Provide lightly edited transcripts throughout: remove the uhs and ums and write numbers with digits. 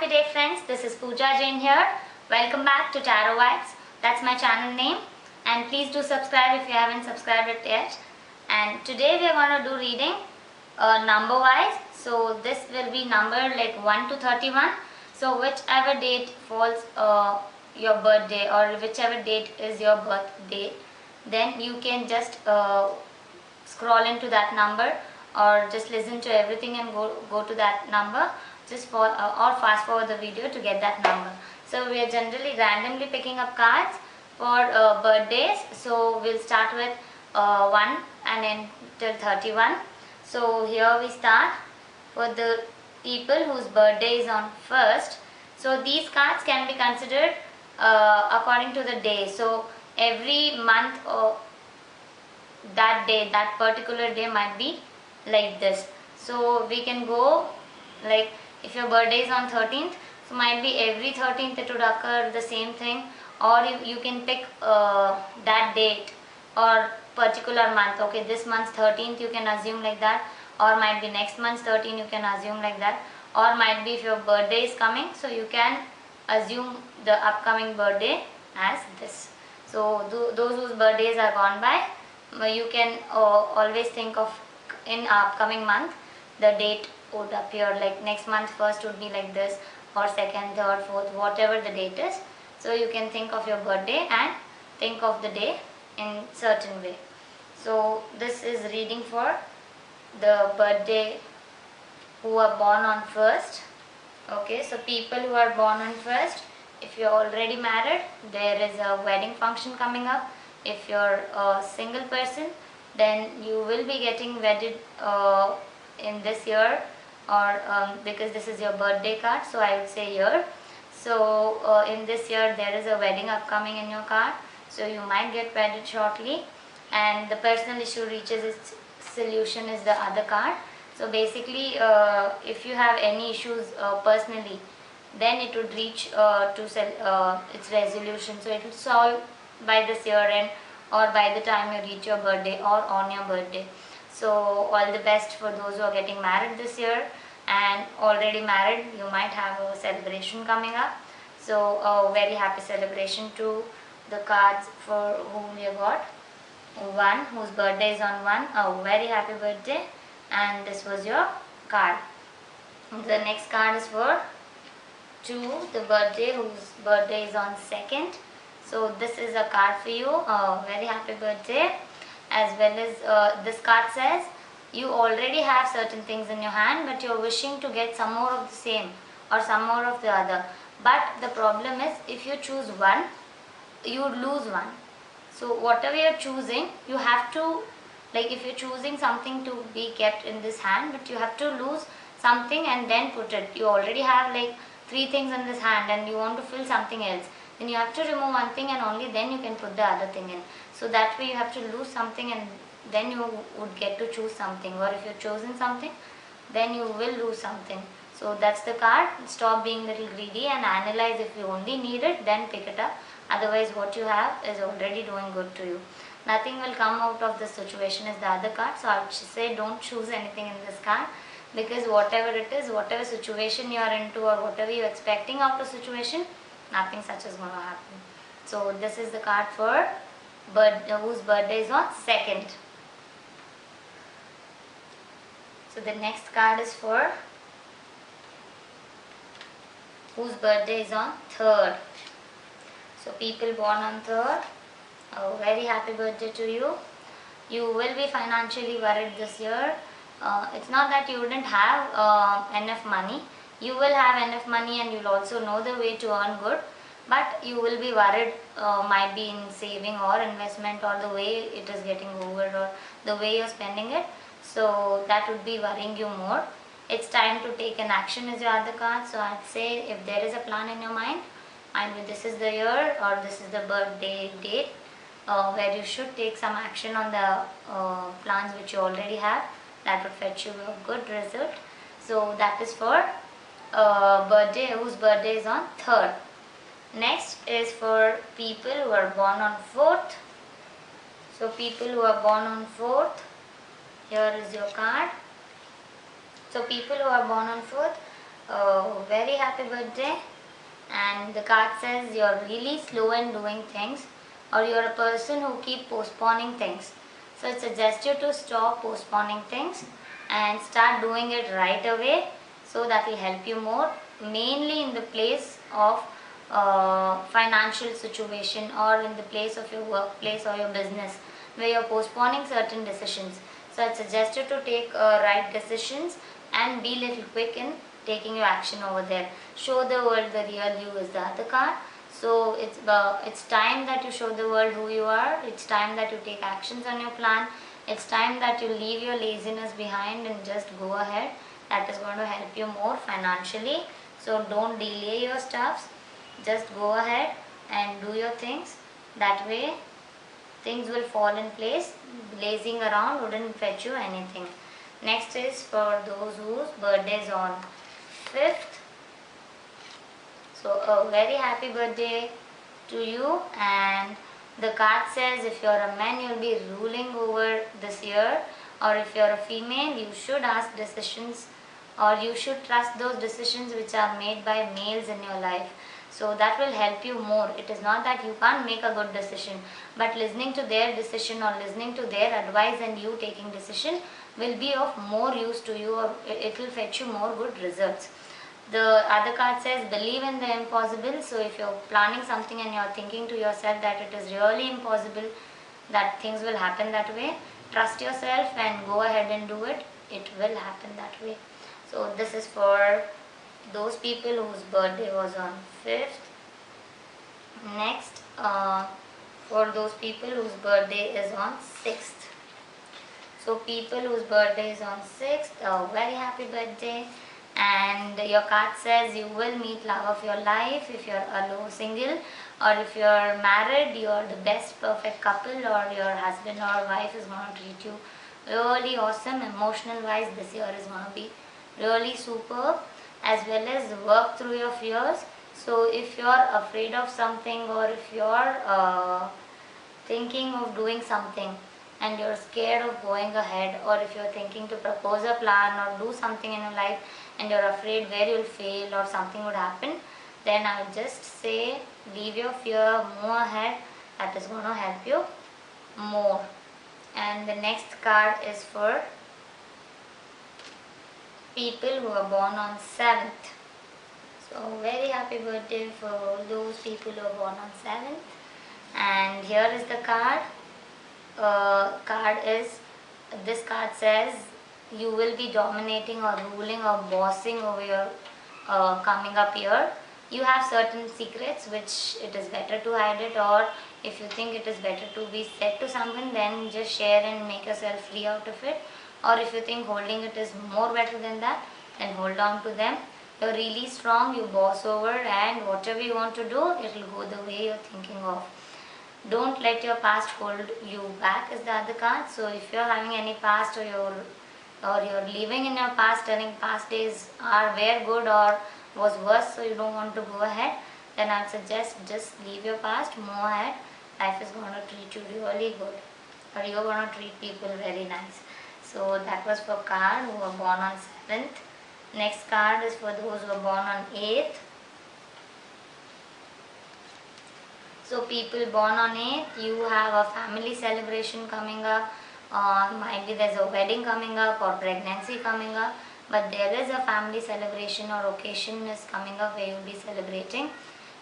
happy day friends, this is Pooja Jain here. Welcome back to Tarot Vibes. That's my channel name, and please do subscribe if you haven't subscribed it yet. And today we are going to do reading number wise. So this will be numbered like 1 to 31. So whichever date falls your birthday, or whichever date is your birth date, then you can just scroll into that number, or just listen to everything and go to that number, just for or fast forward the video to get that number. So we are generally randomly picking up cards for birthdays. So we'll start with 1 and then till 31. So here we start for the people whose birthday is on 1st. So these cards can be considered according to the day. So every month or that day, that particular day might be like this. So we can go like, if your birthday is on 13th, so might be every 13th it would occur the same thing, or you can pick that date or particular month. Okay, this month's 13th you can assume like that, or might be next month's 13th you can assume like that, or might be if your birthday is coming, so you can assume the upcoming birthday as this. So those whose birthdays are gone by, you can always think of in upcoming month the date would appear, like next month first would be like this, or second, third, fourth, whatever the date is. So you can think of your birthday and think of the day in certain way. So this is reading for the birthday who are born on 1st. Okay, so people who are born on 1st, if you're already married, there is a wedding function coming up. If you're a single person, then you will be getting wedded in this year, or because this is your birthday card, so I would say year. So in this year there is a wedding upcoming in your card, so you might get wedded shortly. And the personal issue reaches its solution is the other card. So basically if you have any issues personally, then it would reach to its resolution. So it will solve by this year end, or by the time you reach your birthday, or on your birthday. So all the best for those who are getting married this year, and already married, you might have a celebration coming up. So a very happy celebration to the cards for whom you got. 1 whose birthday is on 1, a very happy birthday, and this was your card. The next card is for 2, the birthday whose birthday is on 2nd. So this is a card for you, a very happy birthday. As well as this card says you already have certain things in your hand, but you're wishing to get some more of the same or some more of the other. But the problem is, if you choose one, you would lose one. So whatever you're choosing, you have to, like if you're choosing something to be kept in this hand, but you have to lose something and then put it. You already have like 3 things in this hand and you want to fill something else. Then you have to remove one thing, and only then you can put the other thing in. So that way you have to lose something and then you would get to choose something. Or if you've chosen something, then you will lose something. So that's the card. Stop being little greedy and analyze. If you only need it, then pick it up. Otherwise what you have is already doing good to you. Nothing will come out of this situation is the other card. So I would say don't choose anything in this card, because whatever it is, whatever situation you are into, or whatever you are expecting out of situation, nothing such is going to happen. So this is the card for whose birthday is on 2nd. So the next card is for whose birthday is on 3rd. So people born on 3rd, a very happy birthday to you. You will be financially worried this year. It's not that you wouldn't have enough money. You will have enough money, and you'll also know the way to earn good. But you will be worried, might be in saving or investment, or the way it is getting over, or the way you're spending it. So that would be worrying you more. It's time to take an action is your other card. So I'd say if there is a plan in your mind, might be this is the year or this is the birthday date where you should take some action on the plans which you already have. That would fetch you a good result. So that is for birthday whose birthday is on 3rd. Next is for people who are born on 4th. So people who are born on 4th, here is your card. So people who are born on 4th, very happy birthday. And the card says you're really slow in doing things, or you're a person who keep postponing things. So it suggests you to stop postponing things and start doing it right away, so that will help you more, mainly in the place of financial situation, or in the place of your workplace or your business where you're postponing certain decisions. So it suggests you to take right decisions and be little quick in taking your action over there. Show the world the real you is the other card. So it's time that you show the world who you are. It's time that you take actions on your plan. It's time that you leave your laziness behind and just go ahead. That is going to help you more financially. So don't delay your stuffs. Just go ahead and do your things. That way things will fall in place. Lazing around wouldn't fetch you anything. Next is for those whose birthdays on 5th. So a very happy birthday to you. And the card says if you're a man, you'll be ruling over this year, or if you're a female, you should ask decisions, or you should trust those decisions which are made by males in your life. So that will help you more. It is not that you can't make a good decision, but listening to their decision or listening to their advice and you taking decision will be of more use to you, or it will fetch you more good results. The other card says believe in the impossible. So if you're planning something and you're thinking to yourself that it is really impossible that things will happen that way, trust yourself and go ahead and do it. It will happen that way. So this is for those people whose birthday was on 5th. Next, for those people whose birthday is on 6th. So people whose birthday is on 6th, a very happy birthday. And your card says you will meet love of your life if you're alone, single, or if you're married, you're the best perfect couple, or your husband or wife is going to treat you really awesome. Emotional wise, this year is going to be really superb, as well as work through your fears. So if you're afraid of something, or if you're thinking of doing something and you're scared of going ahead, or if you're thinking to propose a plan or do something in your life and you're afraid where you'll fail or something would happen, then I would just say leave your fear, move ahead. That is going to help you more. And the next card is for people who are born on 7th. So very happy birthday for those people who are born on 7th. And here is the card. This card says you will be dominating or ruling or bossing over your coming up year. You have certain secrets which it is better to hide it, or if you think it is better to be said to someone, then just share and make yourself free out of it. Or if you think holding it is more better than that, then hold on to them. You're really strong, you boss over, and whatever you want to do, it will go the way you're thinking of. Don't let your past hold you back is the other card. So if you're having any past, or you're living in your past, telling past days were good or was worse, so you don't want to go ahead, then I'd suggest just leave your past, move ahead. Life is going to treat you really good, or you're going to treat people very nice. So that was for card who were born on 7th. Next card is for those who are born on 8th. So people born on 8th, you have a family celebration coming up, might be there's a wedding coming up or pregnancy coming up, but there is a family celebration or occasion is coming up where you'll be celebrating.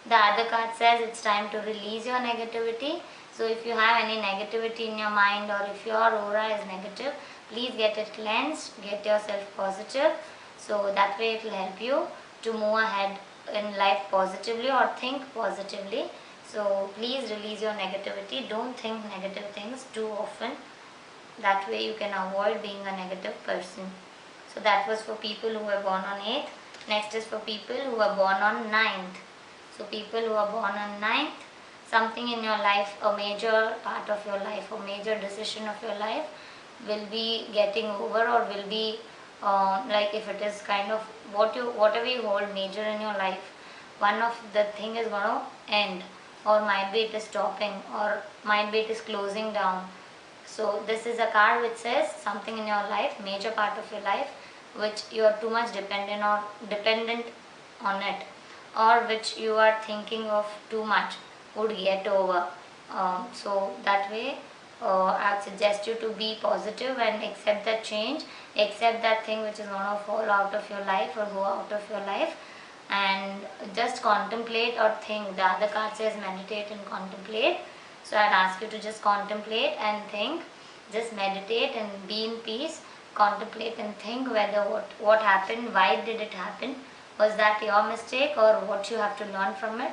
The other card says it's time to release your negativity. So if you have any negativity in your mind, or if your aura is negative, please get it cleansed, get yourself positive. So that way it will help you to move ahead in life positively or think positively. So please release your negativity. Don't think negative things too often. That way you can avoid being a negative person. So that was for people who were born on 8th. Next is for people who were born on 9th. So people who are born on 9th, something in your life, a major part of your life, a major decision of your life will be getting over, or will be like if it is kind of whatever you hold major in your life, one of the thing is going to end, or might be it is stopping, or might be it is closing down. So this is a card which says something in your life, major part of your life which you are too much dependent on it, or which you are thinking of too much, would get over. So that way, I would suggest you to be positive and accept that change, accept that thing which is going to fall out of your life or go out of your life, and just contemplate or think. The other card says meditate and contemplate. So I'd ask you to just contemplate and think. Just meditate and be in peace. Contemplate and think whether what happened, why did it happen, was that your mistake or what you have to learn from it,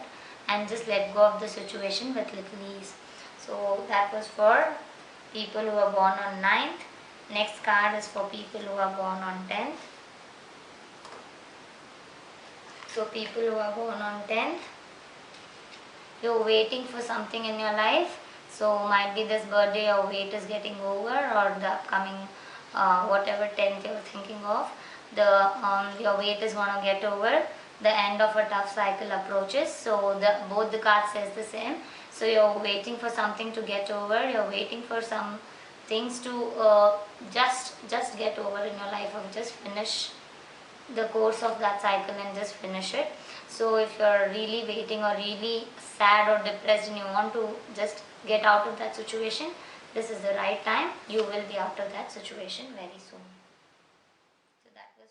and just let go of the situation with little ease. So that was for people who are born on 9th. Next card is for people who are born on 10th. So people who are born on 10th, you're waiting for something in your life. So might be this birthday your wait is getting over, or the upcoming whatever 10th you're thinking of, your wait is going to get over. The end of a tough cycle approaches. So both the cards says the same. So you're waiting for something to get over. You're waiting for some things to just get over in your life, or just finish the course of that cycle and just finish it. So if you're really waiting or really sad or depressed and you want to just get out of that situation, this is the right time. You will be out of that situation very soon. So that was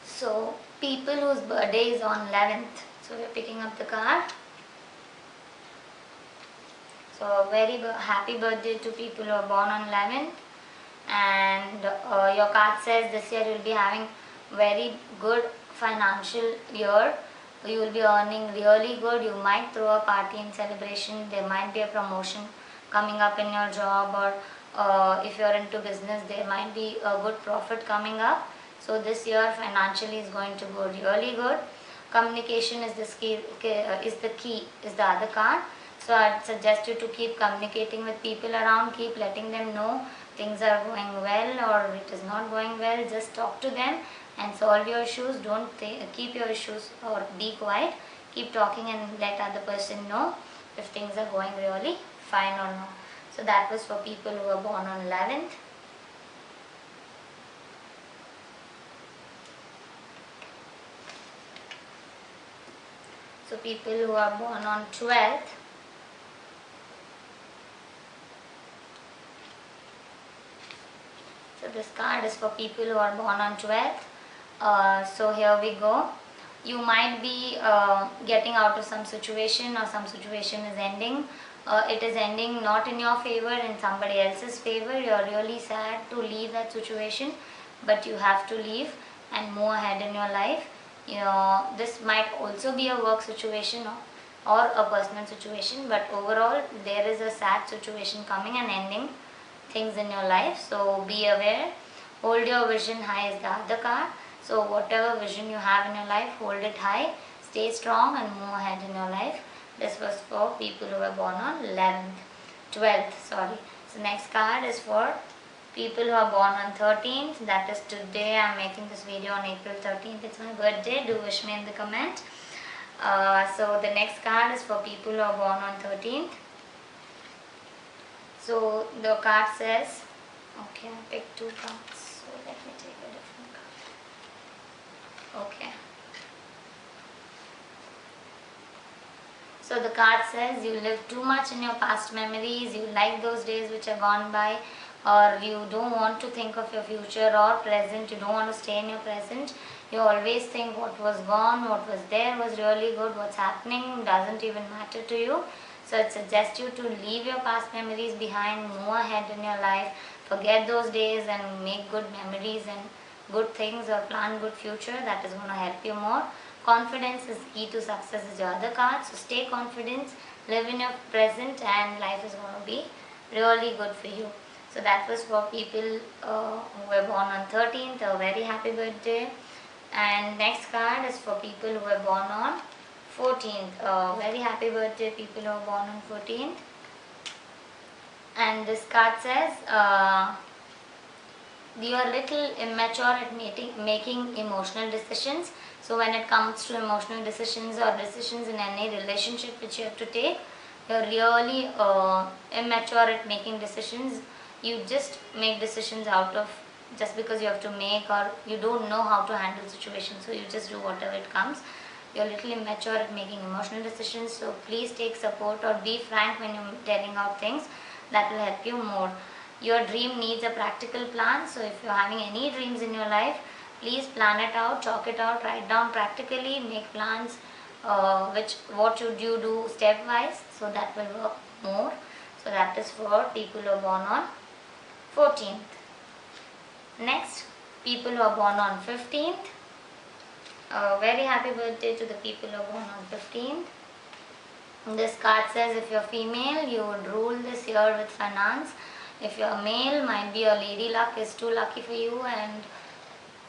for people whose birthday is on 11th. So we're picking up the card. So a very happy birthday to people who are born on 11th. And your card says this year you will be having very good financial year. You will be earning really good. You might throw a party in celebration. There might be a promotion coming up in your job, or if you're into business, there might be a good profit coming up. So this year financially is going to go really good. Communication is the other card. So I'd suggest you to keep communicating with people around, keep letting them know things are going well or it is not going well. Just talk to them and solve your issues. Don't keep your issues or be quiet. Keep talking and let other person know if things are going really fine or not. So that was for people who are born on 11th. So people who are born on 12th. So this card is for people who are born on 12th. So here we go. You might be getting out of some situation, or some situation is ending. It is ending not in your favor, in somebody else's favor. You are really sad to leave that situation, but you have to leave and move ahead in your life. This might also be a work situation or a personal situation, but overall there is a sad situation coming and ending things in your life. So be aware. Hold your vision high is the other card. So whatever vision you have in your life, hold it high, stay strong and move ahead in your life. This was for people who were born on 12th. So next card is for people who are born on 13th. That is today. I am making this video on April 13th. It's my birthday. Do wish me in the comment. So the next card is for people who are born on 13th. So the card says, okay, I picked two cards. So let me take a different card. Okay. So the card says you live too much in your past memories. You like those days which are gone by, or you don't want to think of your future or present. You don't want to stay in your present. You always think what was gone, what was there was really good, what's happening doesn't even matter to you. So I suggest you to leave your past memories behind, move ahead in your life, forget those days and make good memories and good things, or plan good future. That is going to help you more. Confidence is key to success is your other card. So stay confident, live in your present, and life is going to be really good for you. So that was for people who were born on 13th. A very happy birthday. And next card is for people who were born on 14th. Very happy birthday people who are born on 14th. And this card says you are little immature at making emotional decisions. So when it comes to emotional decisions or decisions in any relationship which you have to take, you are really immature at making decisions. You just make decisions out of just because you have to make, or you don't know how to handle situations, so you just do whatever it comes. You're a little immature at making emotional decisions, so please take support or be frank when you're telling out things. That will help you more. Your dream needs a practical plan, so if you're having any dreams in your life, please plan it out, chalk it out, write down practically, make plans, what should you do stepwise, so that will work more. So that is for people who are born on 14th. Next, people who are born on 15th. Very happy birthday to the people who are born on 15th. This card says if you're female, you would rule this year with finance. If you're male, might be your lady luck is too lucky for you and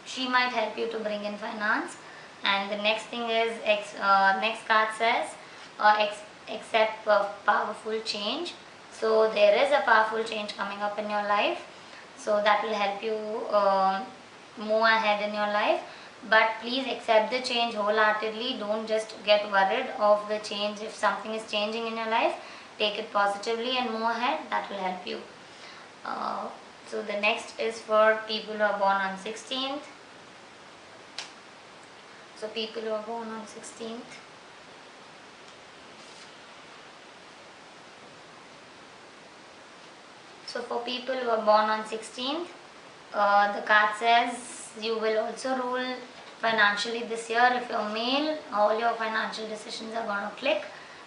she might help you to bring in finance. And the next thing is, next card says accept powerful change. So there is a powerful change coming up in your life. So that will help you move ahead in your life. But please accept the change wholeheartedly. Don't just get worried of the change. If something is changing in your life, take it positively and move ahead. That will help you. So the next is for people who are born on 16th. So people who are born on 16th. So for people who are born on 16th, the card says you will also rule financially this year. If you're male, all your financial decisions are going to click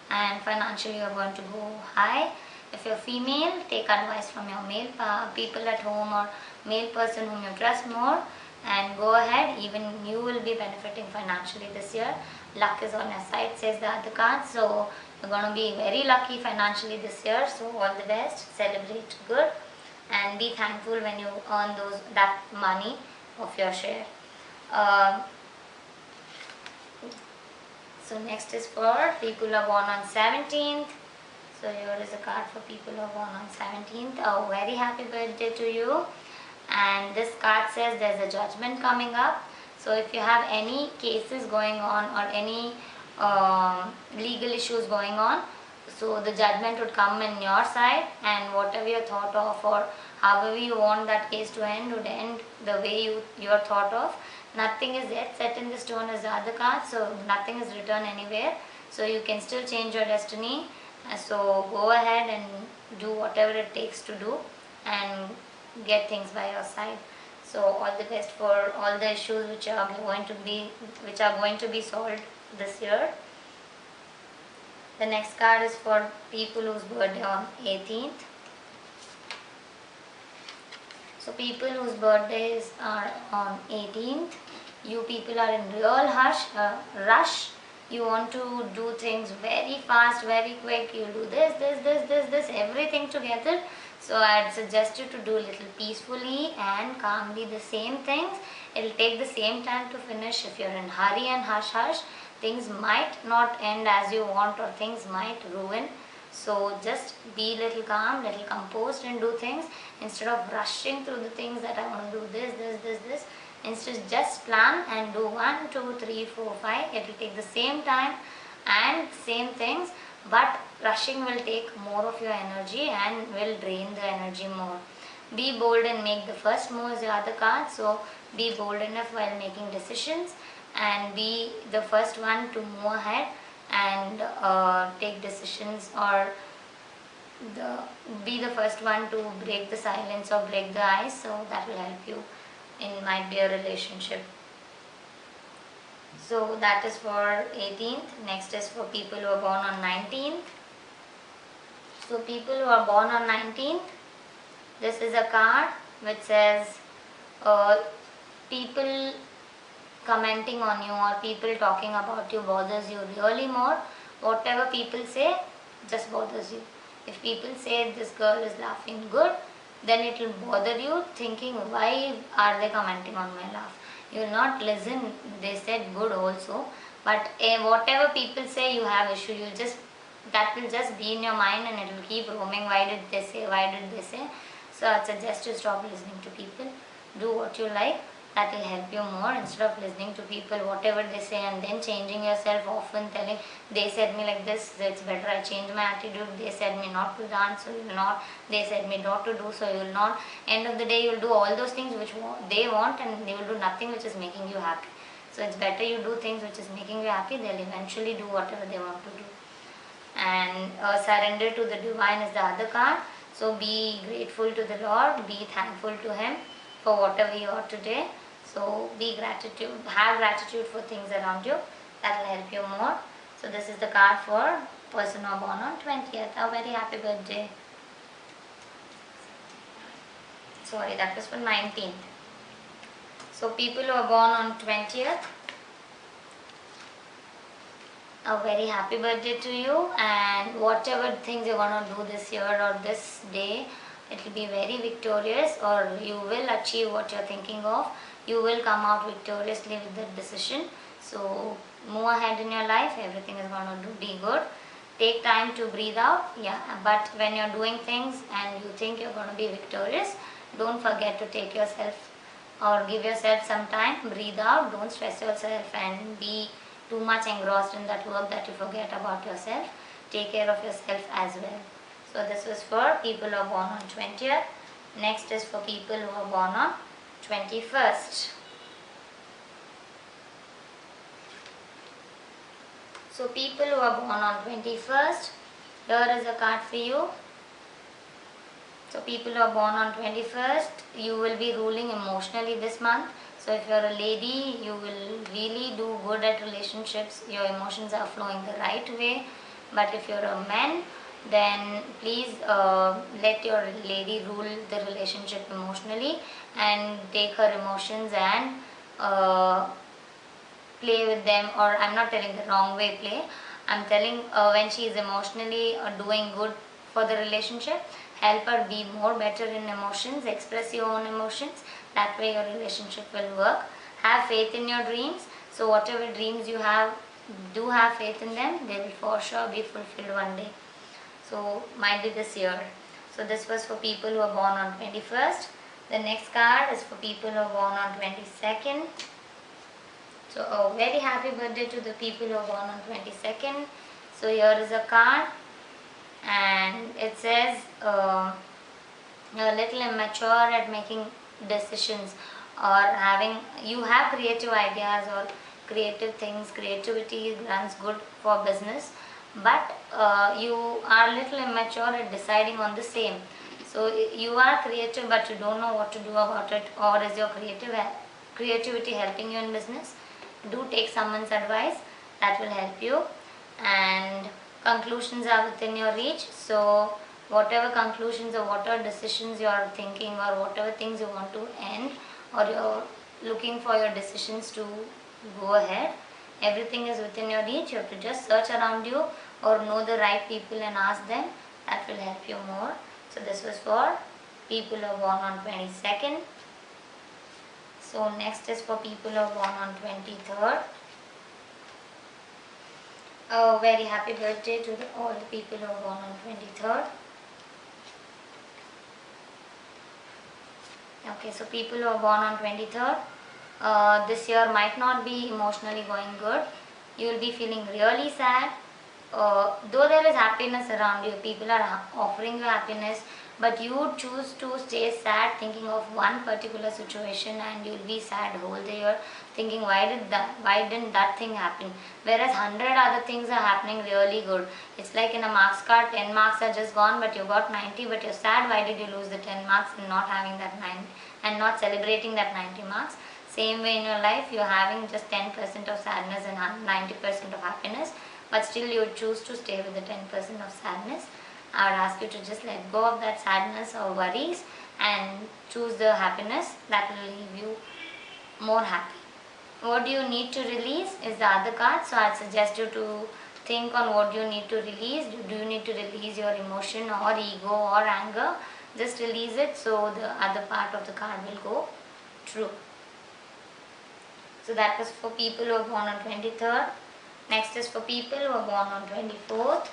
and financially you're going to go high. If you're female, take advice from your male people at home or male person whom you trust more and go ahead. Even you will be benefiting financially this year. Luck is on your side, says the other card. So you're going to be very lucky financially this year. So all the best, celebrate good and be thankful when you earn that money of your share. So next is for people who are born on 17th. So here is a card for people who are born on 17th. A very happy birthday to you. And this card says there's a judgment coming up. So if you have any cases going on or any legal issues going on, so the judgment would come in your side, and whatever you thought of or however you want that case to end would end the way you're thought of. Nothing is yet set in the stone as the other card, so nothing is written anywhere. So you can still change your destiny. So go ahead and do whatever it takes to do and get things by your side. So all the best for all the issues which are going to be solved this year. The next card is for people whose birthday on 18th. So people whose birthdays are on 18th, you people are in real rush. You want to do things very fast, very quick. You do this, everything together. So I'd suggest you to do a little peacefully and calmly the same things. It'll take the same time to finish. If you're in hurry and hush, things might not end as you want or things might ruin. So just be little calm, little composed and do things instead of rushing through the things that I want to do this. Instead just plan and do 1, 2, 3, 4, 5. It will take the same time and same things, but rushing will take more of your energy and will drain the energy more. Be bold and make the first move as the other card. So be bold enough while making decisions and be the first one to move ahead and take decisions, or be the first one to break the silence or break the ice. So that will help you in might be a relationship. So that is for 18th. Next is for people who are born on 19th. So people who are born on 19th, this is a card which says people commenting on you or people talking about you bothers you really more. Whatever people say just bothers you. If people say this girl is laughing good, then it will bother you, thinking why are they commenting on my laugh. You will not listen. They said good also, but whatever people say you have issue, that will just be in your mind and it will keep roaming. Why did they say? So I suggest you stop listening to people. Do what you like That will help you more instead of listening to people, whatever they say, and then changing yourself often, telling, they said me like this, so it's better I change my attitude. They said me not to dance, so you will not. They said me not to do, so you will not. End of the day, you will do all those things which they want, and they will do nothing which is making you happy. So it's better you do things which is making you happy. They'll eventually do whatever they want to do. And surrender to the divine is the other card. So be grateful to the Lord, be thankful to Him for whatever you are today. So have gratitude for things around you. That will help you more. So this is the card for person who are born on 20th. A very happy birthday. Sorry, that was for 19th. So people who are born on 20th, a very happy birthday to you, and whatever things you're going to do this year or this day, it will be very victorious, or you will achieve what you're thinking of. You will come out victoriously with that decision. So move ahead in your life, everything is going to be good. Take time to breathe out, but when you're doing things and you think you're going to be victorious, don't forget to take yourself or give yourself some time, breathe out, don't stress yourself and be too much engrossed in that work that you forget about yourself. Take care of yourself as well. So this was for people who are born on 20th. Next is for people who are born on 21st. So people who are born on 21st, here is a card for you. So people who are born on 21st, you will be ruling emotionally this month. So if you're a lady, you will really do good at relationships. Your emotions are flowing the right way. But if you're a man, then please let your lady rule the relationship emotionally and take her emotions and play with them. Or I'm not telling the wrong way play, I'm telling when she is emotionally doing good for the relationship, help her be more better in emotions, express your own emotions. That way your relationship will work. Have faith in your dreams. So whatever dreams you have, do have faith in them. They will for sure be fulfilled one day. So might be this year. So this was for people who are born on 21st. The next card is for people who are born on 22nd. So a very happy birthday to the people who are born on 22nd. So here is a card, and it says you're a little immature at making decisions, or you have creative ideas or creative things. Creativity runs good for business, but you are a little immature at deciding on the same. So you are creative but you don't know what to do about it, or is your creativity helping you in business? Do take someone's advice, that will help you. And conclusions are within your reach. So whatever conclusions or whatever decisions you are thinking, or whatever things you want to end, or you're looking for your decisions to go ahead, everything is within your reach. You have to just search around you or know the right people and ask them. That will help you more. So this was for people who are born on 22nd. So next is for people who are born on 23rd. A very happy birthday to all the people who are born on 23rd. Okay, so people who are born on 23rd, this year might not be emotionally going good. You will be feeling really sad. Though there is happiness around you, people are offering you happiness, but you choose to stay sad thinking of one particular situation, and you will be sad whole the year thinking why didn't that thing happen, whereas 100 other things are happening really good. It's like in a marks card, 10 marks are just gone but you got 90, but you're sad why did you lose the 10 marks and not having that 9 and not celebrating that 90 marks. Same way in your life, you're having just 10% of sadness and 90% of happiness, but still you choose to stay with the 10% of sadness. I would ask you to just let go of that sadness or worries and choose the happiness that will leave you more happy. What do you need to release is the other card. So I'd suggest you to think on what you need to release. Do you need to release your emotion or ego or anger? Just release it so the other part of the card will go true. So that was for people who are born on 23rd. Next is for people who are born on 24th.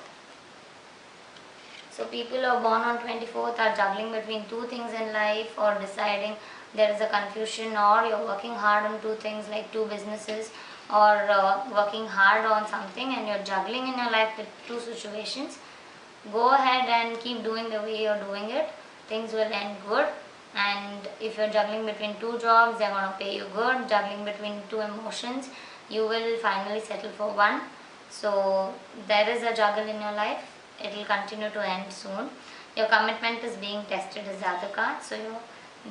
So people who are born on 24th are juggling between two things in life, or deciding there is a confusion, or you're working hard on two things like two businesses, or working hard on something and you're juggling in your life with two situations, go ahead and keep doing the way you're doing it. Things will end good. And if you're juggling between two jobs, they're going to pay you good. Juggling between two emotions, you will finally settle for one. So there is a juggle in your life. It will continue to end soon. Your commitment is being tested as the other card, so you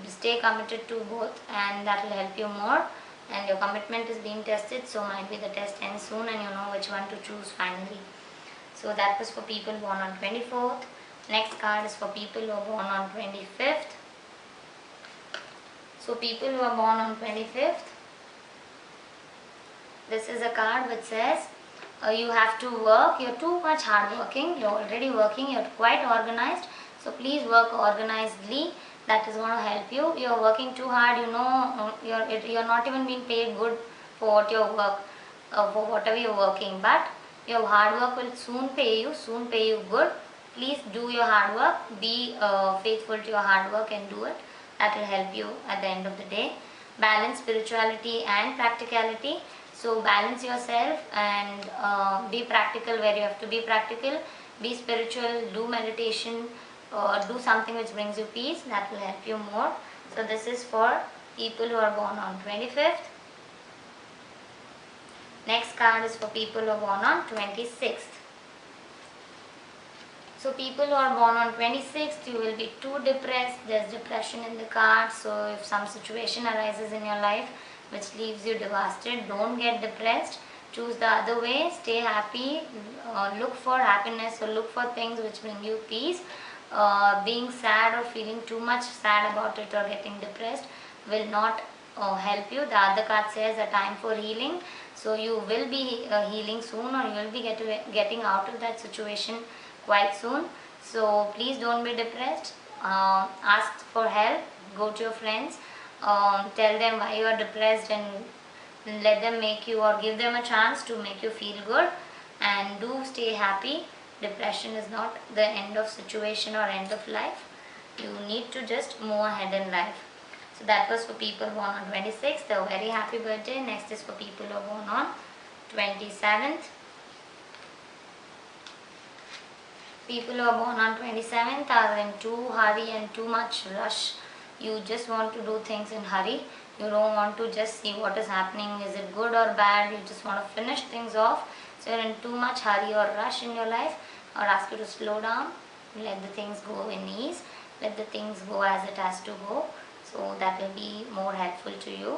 stay committed to both, and that will help you more. And your commitment is being tested, so might be the test ends soon and you know which one to choose finally. So that was for people born on 24th. Next card is for people who are born on 25th. So people who are born on 25th, this is a card which says you have to work. You're too much hard working. You're already working. You're quite organized. So please work organizedly. That is going to help you. You're working too hard. You know you're not even being paid good for what your work, for whatever you're working. But your hard work will soon pay you good. Please do your hard work. Be faithful to your hard work and do it. That will help you at the end of the day. Balance spirituality and practicality. So balance yourself and be practical where you have to be practical. Be spiritual, do meditation, or do something which brings you peace. That will help you more. So this is for people who are born on 25th. Next card is for people who are born on 26th. So people who are born on 26th, you will be too depressed. There's depression in the card. So if some situation arises in your life which leaves you devastated, don't get depressed. Choose the other way. Stay happy. Look for happiness, or look for things which bring you peace. Being sad or feeling too much sad about it or getting depressed will not help you. The other card says a time for healing. So you will be healing soon, or you will be getting out of that situation quite soon. So please don't be depressed. Ask for help. Go to your friends. Tell them why you are depressed and let them make you, or give them a chance to make you feel good. And do stay happy. Depression is not the end of situation or end of life. You need to just move ahead in life. So that was for people born on 26th. A very happy birthday. Next is for people who are born on 27th. People who are born on 27th are in too hurry and too much rush. You just want to do things in hurry. You don't want to just see what is happening. Is it good or bad? You just want to finish things off. So you're in too much hurry or rush in your life. I would ask you to slow down. Let the things go in ease. Let the things go as it has to go. So that will be more helpful to you.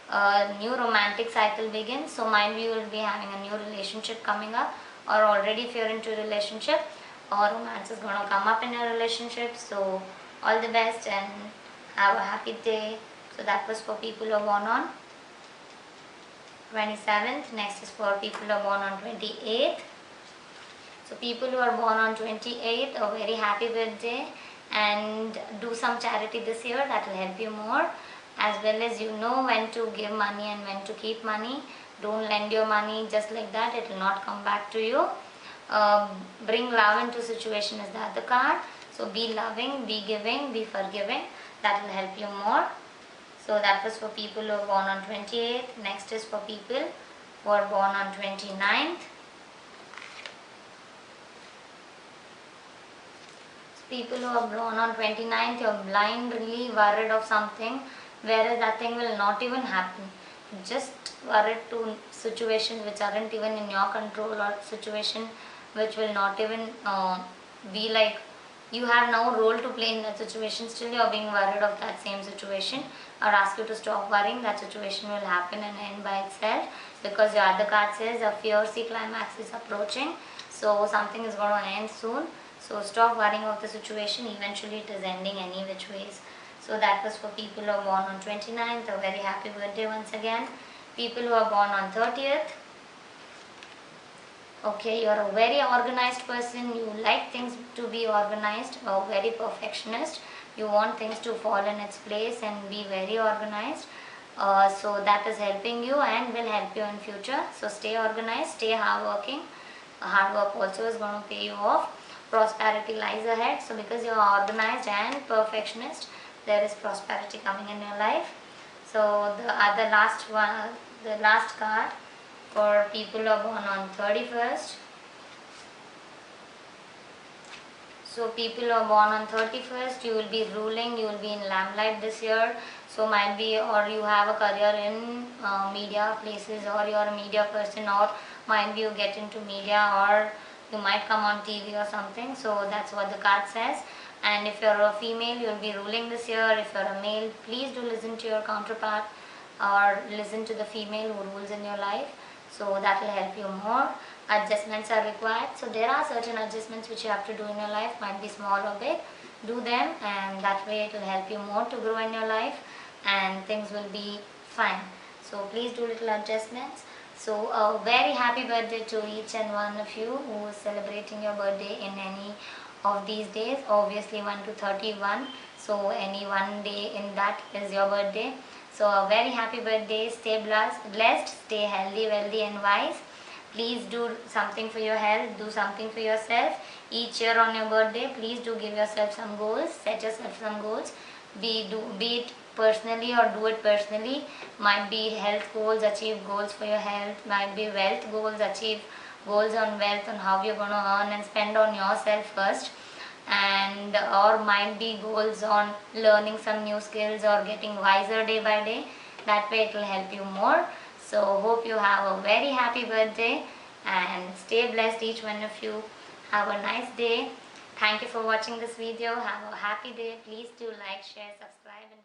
A new romantic cycle begins. So might be you will be having a new relationship coming up, or already if you're into a relationship, or romance is going to come up in your relationship. So all the best and have a happy day. So that was for people who are born on 27th. Next is for people who are born on 28th. So people who are born on 28th, a very happy birthday, and do some charity this year. That will help you more, as well as you know when to give money and when to keep money. Don't lend your money just like that. It will not come back to you. Bring love into situation is the other card. So be loving, be giving, be forgiving. That will help you more. So that was for people who are born on 28th. Next is for people who are born on 29th. People who are born on 29th, you are blindly worried of something, whereas that thing will not even happen. Just worried to situations which aren't even in your control, or situation which will not even be like you have no role to play in that situation. Still you are being worried of that same situation. I would ask you to stop worrying. That situation will happen and end by itself, because your other card says a fierce climax is approaching. So something is going to end soon. So stop worrying of the situation. Eventually it is ending any which ways. So that was for people who are born on 29th. A very happy birthday once again. People who are born on 30th. Okay, you are a very organized person. You like things to be organized. A very perfectionist. You want things to fall in its place and be very organized. So that is helping you and will help you in future. So stay organized, stay hardworking. Hard work also is going to pay you off. Prosperity lies ahead. So because you are organized and perfectionist, there is prosperity coming in your life. So the other last one, the last card for people who are born on 31st. So people who are born on 31st, you will be ruling, you will be in limelight this year. So might be, or you have a career in media places, or you are a media person, or might be you get into media, or you might come on TV or something. So that's what the card says. And if you're a female, you'll be ruling this year. If you're a male, please do listen to your counterpart or listen to the female who rules in your life. So that will help you more. Adjustments are required. So there are certain adjustments which you have to do in your life, might be small or big. Do them, and that way it will help you more to grow in your life and things will be fine. So please do little adjustments. So a very happy birthday to each and one of you who is celebrating your birthday in any of these days. Obviously 1 to 31. So any one day in that is your birthday. So a very happy birthday. Stay blessed, stay healthy, wealthy and wise. Please do something for your health, do something for yourself. Each year on your birthday, please do give yourself some goals, set yourself some goals. Be it personally or do it personally. Might be health goals, achieve goals for your health. Might be wealth goals, achieve goals on wealth, on how you're going to earn and spend on yourself first. And or might be goals on learning some new skills or getting wiser day by day. That way it will help you more. So hope you have a very happy birthday and stay blessed each one of you. Have a nice day. Thank you for watching this video. Have a happy day. Please do like, share, subscribe and